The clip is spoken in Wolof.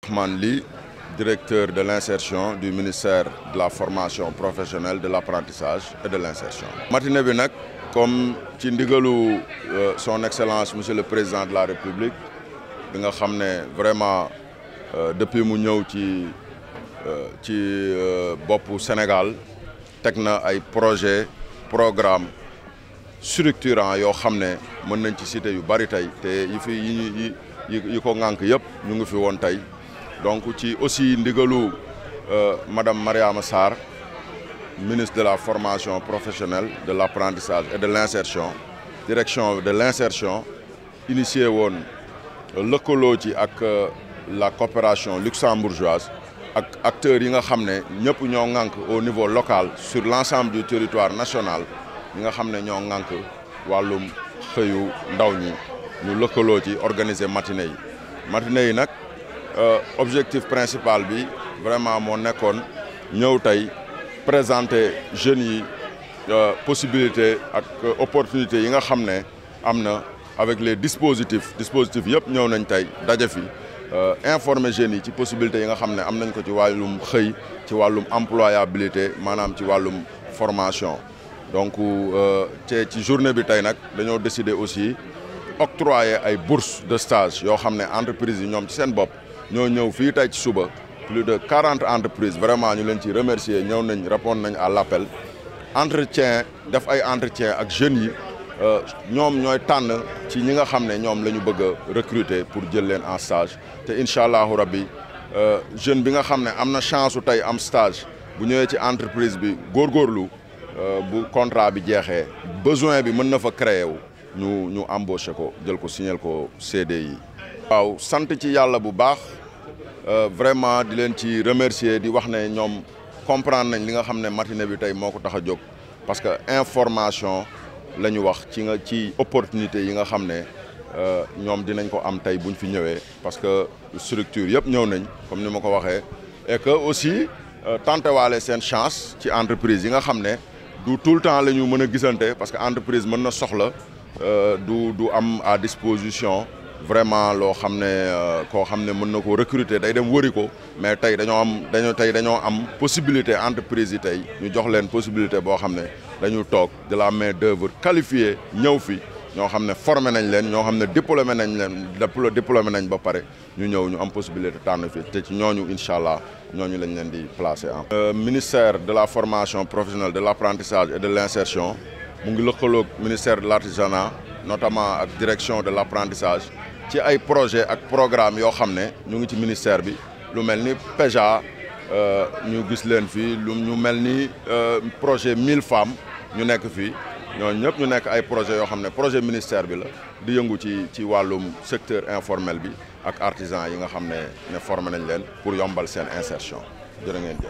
Ousmane Ly, directeur de l'insertion du ministère de la formation professionnelle, de l'apprentissage et de l'insertion. Matinée bi nag comme ci ndigalu son excellence monsieur le président de la république bi nga xam ne vraiment depuis mu ñëw ci boppu Sénégal teg na ay projet programme structurant yoo xam ne mën nañ ci citer yu bari tey te yi ko ŋànk yëpp ñu ngi fi woon tey donc ci aussi ndigalu madame Mariama Sarr, ministre de la formation professionnelle, de l'apprentissage et de l'insertion, direction de l'insertion, initié woon lëkkaloo ci ak la coopération luxembourgeoise ak acteurs yi nga xam ne ñëpp ñoo ŋànk au niveau local sur l'ensemble du territoire national ñi nga xam ne ñoo ŋànk wàllum xëyu ndaw ñi ñu lëkkaloo ci organiser matinée yi nag objectif principal bi vraiment moo nekkoon ñëw tey présenter jeunes yi possibilité ak opportunité yi nga xam ne am na avec les dispositifs yëpp ñëw nañ tey daje fi informer jeunes yi ci possibilité yi nga xam ne am nañ ko ci wàllum xëy ci wàllum employabilité maanaam ci wàllum formation donc ci journée bi tey nag dañoo décider aussi octroyer ay bourses de stage yoo xam ne entreprises yi ñoom ci seen bopp ñoo ñëw fii tey ci suba plus de 40 entreprises vraiment ñu leen ci remercier ñëw nañ répondre nañ à l'appel def ay entretien ak jeunes yi ñoom ñooy tànn ci ñi nga xam ne ñoom la ñu bëgg a recruter pour jël leen en stage te incha allahu rabbi jeune bi nga xam ne am na chance su tey am stage bu ñëwee ci entreprise bi góorgóorlu bu contrat bi jeexee besoin bi mën na fa créer wu ñu embaucher ko jël ko signer ko CDI. waaw sant ci yàlla bu baax vraiment di leen ci remercier di wax ne ñoom comprendre nañ li nga xam ne matinée bi tey moo ko tax a jóg parce que information la ñu wax ci opportunité yi nga xam ne ñoom dinañ ko am tey buñ fi ñëwee parce que structure yëpp ñëw nañ comme ni ma ko waxee et que aussi tenter waale seen chance ci entreprise yi nga xam ne du tout le temps la ñu mën a gisante parce que entreprise mën na soxla du am à disposition vraiment loo xam ne koo xam ne mën na ko recruter day dem wëri ko mais tey dañoo am possibilité entreprise yi tey ñu jox leen possibilité boo xam ne dañu toog de la main d'œuvre qualifiée ñëw fi ñoo xam ne formé nañ leen ñoo xam ne diplômé nañ ba pare ñu ñëw ñu am possibilité tànn fi te ci ñooñu incha allah ñooñu lañ leen di placer en ministère de la formation professionnelle, de l'apprentissage et de l'insertion mu ngi lëkkaloog ministère de l'artisanat notamment ak direction de l'apprentissage ci ay projet ak programme yoo xam ne ñu ngi ci ministère bi lu mel ni PEJA ñu gis leen fii lu ñu mel ni projet 1000 femmes ñu nekk fii ñooñu ñëpp ñu nekk ay projet yoo xam ne projet ministère bi la di yëngu ci wàllum secteur informel bi ak artisan yi nga xam ne formé nañ leen pour yombal seen insertion jërë ngeen jëf